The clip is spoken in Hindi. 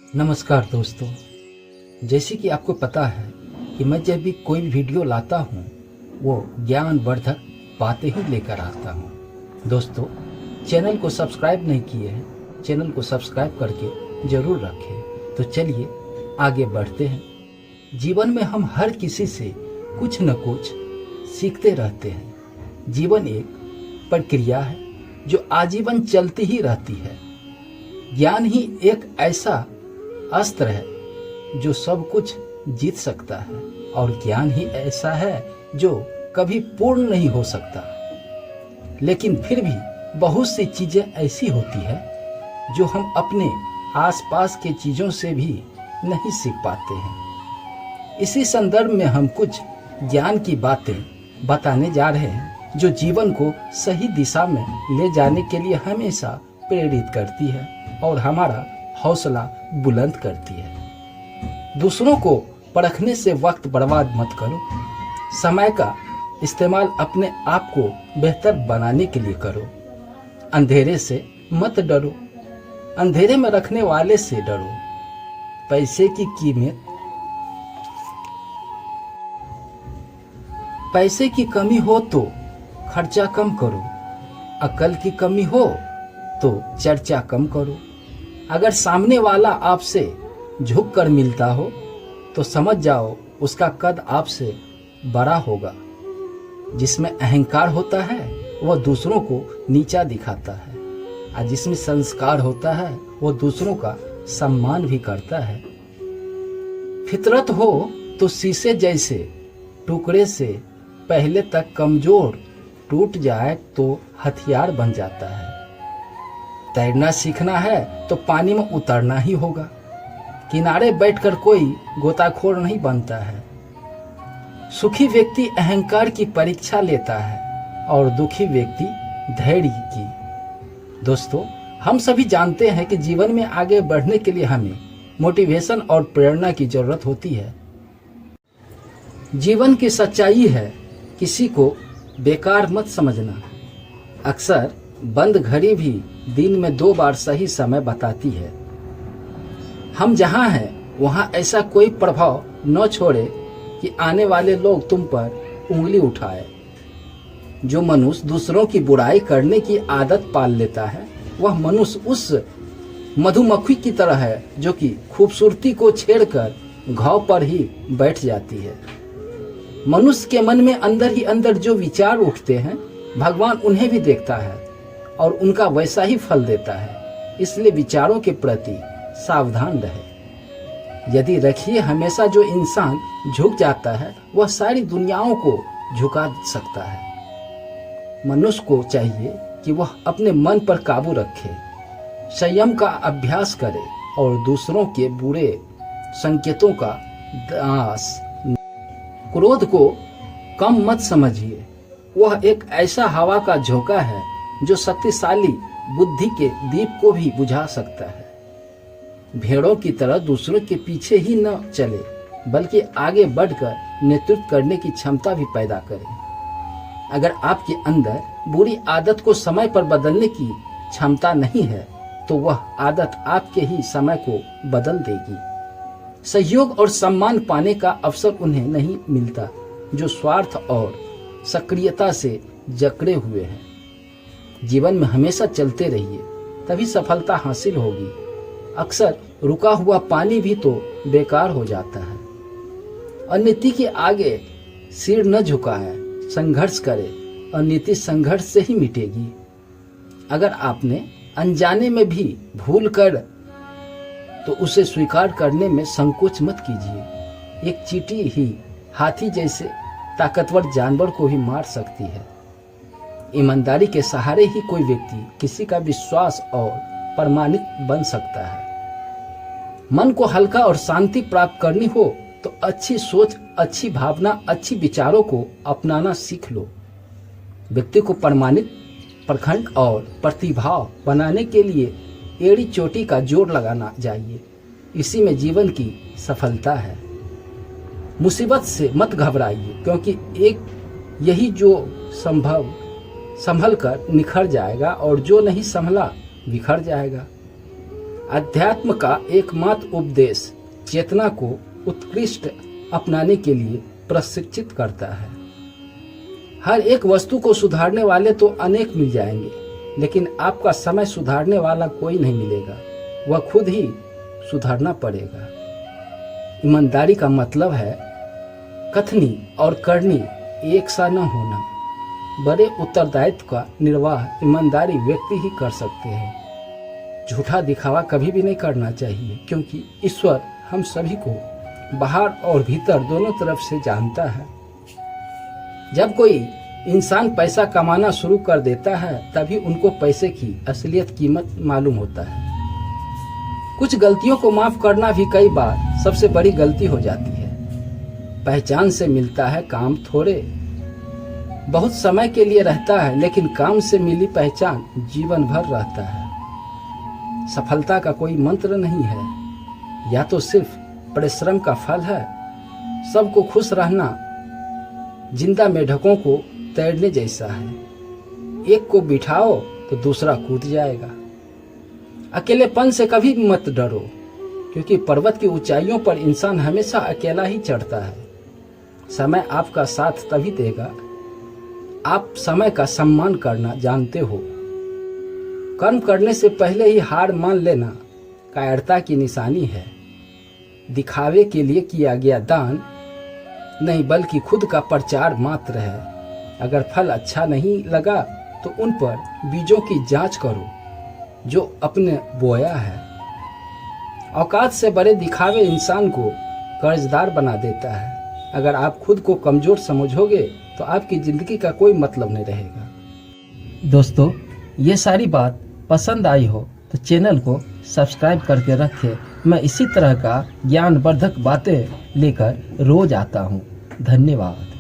नमस्कार दोस्तों। जैसे कि आपको पता है कि मैं जब भी कोई वीडियो लाता हूँ वो ज्ञानवर्धक बातें ही लेकर आता हूँ। दोस्तों, चैनल को सब्सक्राइब नहीं किए हैं, चैनल को सब्सक्राइब करके ज़रूर रखें। तो चलिए आगे बढ़ते हैं। जीवन में हम हर किसी से कुछ न कुछ सीखते रहते हैं। जीवन एक प्रक्रिया है जो आजीवन चलती ही रहती है। ज्ञान ही एक ऐसा अस्त्र है जो सब कुछ जीत सकता है और ज्ञान ही ऐसा है जो कभी पूर्ण नहीं हो सकता। लेकिन फिर भी बहुत सी चीजें ऐसी होती है जो हम अपने आसपास के चीजों से भी नहीं सीख पाते हैं। इसी संदर्भ में हम कुछ ज्ञान की बातें बताने जा रहे हैं जो जीवन को सही दिशा में ले जाने के लिए हमेशा प्रेरित करती है और हमारा हौसला बुलंद करती है। दूसरों को परखने से वक्त बर्बाद मत करो। समय का इस्तेमाल अपने आप को बेहतर बनाने के लिए करो। अंधेरे से मत डरो, अंधेरे में रखने वाले से डरो। पैसे की कमी हो तो खर्चा कम करो, अकल की कमी हो तो चर्चा कम करो। अगर सामने वाला आपसे झुक कर मिलता हो तो समझ जाओ उसका कद आपसे बड़ा होगा। जिसमें अहंकार होता है वह दूसरों को नीचा दिखाता है, और जिसमें संस्कार होता है वह दूसरों का सम्मान भी करता है। फितरत हो तो शीशे जैसे टुकड़े से पहले तक कमजोर, टूट जाए तो हथियार बन जाता है। तैरना सीखना है तो पानी में उतरना ही होगा। किनारे बैठकर कोई गोताखोर नहीं बनता है। सुखी व्यक्ति अहंकार की परीक्षा लेता है और दुखी व्यक्ति धैर्य की। दोस्तों, हम सभी जानते हैं कि जीवन में आगे बढ़ने के लिए हमें मोटिवेशन और प्रेरणा की जरूरत होती है। जीवन की सच्चाई है, किसी को बेकार मत समझना। अक्सर बंद घड़ी भी दिन में 2 बार सही समय बताती है। हम जहां हैं वहां ऐसा कोई प्रभाव न छोड़े कि आने वाले लोग तुम पर उंगली उठाए। जो मनुष्य दूसरों की बुराई करने की आदत पाल लेता है वह मनुष्य उस मधुमक्खी की तरह है जो कि खूबसूरती को छेड़कर घाव पर ही बैठ जाती है। मनुष्य के मन में अंदर ही अंदर जो विचार उठते हैं भगवान उन्हें भी देखता है और उनका वैसा ही फल देता है। इसलिए विचारों के प्रति सावधान रहे। यदि रखिए हमेशा जो इंसान झुक जाता है वह सारी दुनियाओं को झुका सकता है। मनुष्य को चाहिए कि वह अपने मन पर काबू रखे, संयम का अभ्यास करे और दूसरों के बुरे संकेतों का दास। क्रोध को कम मत समझिए, वह एक ऐसा हवा का झोंका है जो शक्तिशाली बुद्धि के दीप को भी बुझा सकता है। भेड़ों की तरह दूसरों के पीछे ही न चले बल्कि आगे बढ़कर नेतृत्व करने की क्षमता भी पैदा करें। अगर आपके अंदर बुरी आदत को समय पर बदलने की क्षमता नहीं है तो वह आदत आपके ही समय को बदल देगी। सहयोग और सम्मान पाने का अवसर उन्हें नहीं मिलता जो स्वार्थ और सक्रियता से जकड़े हुए हैं। जीवन में हमेशा चलते रहिए, तभी सफलता हासिल होगी। अक्सर रुका हुआ पानी भी तो बेकार हो जाता है। अनीति के आगे सिर न झुकाएं, संघर्ष करें और नीति संघर्ष से ही मिटेगी। अगर आपने अनजाने में भी भूल कर तो उसे स्वीकार करने में संकोच मत कीजिए। एक चींटी ही हाथी जैसे ताकतवर जानवर को ही मार सकती है। ईमानदारी के सहारे ही कोई व्यक्ति किसी का विश्वास और प्रमाणित बन सकता है। मन को हल्का और शांति प्राप्त करनी हो तो अच्छी सोच, अच्छी भावना, अच्छी विचारों को अपनाना सीख लो। व्यक्ति को प्रमाणित, प्रखंड और प्रतिभाव बनाने के लिए एड़ी चोटी का जोड़ लगाना चाहिए। इसी में जीवन की सफलता है। मुसीबत से मत घबराइए क्योंकि एक यही जो संभल कर निखर जाएगा और जो नहीं संभला बिखर जाएगा। अध्यात्म का एकमात्र उपदेश चेतना को उत्कृष्ट अपनाने के लिए प्रशिक्षित करता है। हर एक वस्तु को सुधारने वाले तो अनेक मिल जाएंगे, लेकिन आपका समय सुधारने वाला कोई नहीं मिलेगा। वह खुद ही सुधारना पड़ेगा। ईमानदारी का मतलब है कथनी और करनी एक सा न होना। बड़े उत्तरदायित्व का निर्वाह ईमानदारी व्यक्ति ही कर सकते हैं। झूठा दिखावा कभी भी नहीं करना चाहिए, क्योंकि ईश्वर हम सभी को बाहर और भीतर दोनों तरफ से जानता है। जब कोई इंसान पैसा कमाना शुरू कर देता है, तभी उनको पैसे की असलियत कीमत मालूम होता है। कुछ गलतियों को माफ करना भी कई बार सबसे बड़ी गलती हो जाती है। पहचान से मिलता है काम थोड़े बहुत समय के लिए रहता है, लेकिन काम से मिली पहचान जीवन भर रहता है। सफलता का कोई मंत्र नहीं है, या तो सिर्फ परिश्रम का फल है। सबको खुश रहना जिंदा मेढकों को तैरने जैसा है। एक को बिठाओ तो दूसरा कूद जाएगा। अकेलेपन से कभी मत डरो, क्योंकि पर्वत की ऊंचाइयों पर इंसान हमेशा अकेला ही चढ़ता है। समय आपका साथ तभी देगा। आप समय का सम्मान करना जानते हो। कर्म करने से पहले ही हार मान लेना कायरता की निशानी है। दिखावे के लिए किया गया दान नहीं, बल्कि खुद का प्रचार मात्र है। अगर फल अच्छा नहीं लगा तो उन पर बीजों की जांच करो जो अपने बोया है। औकात से बड़े दिखावे इंसान को कर्जदार बना देता है। अगर आप खुद को कमजोर समझोगे तो आपकी जिंदगी का कोई मतलब नहीं रहेगा। दोस्तों, ये सारी बात पसंद आई हो तो चैनल को सब्सक्राइब करके रखें। मैं इसी तरह का ज्ञानवर्धक बातें लेकर रोज आता हूँ। धन्यवाद।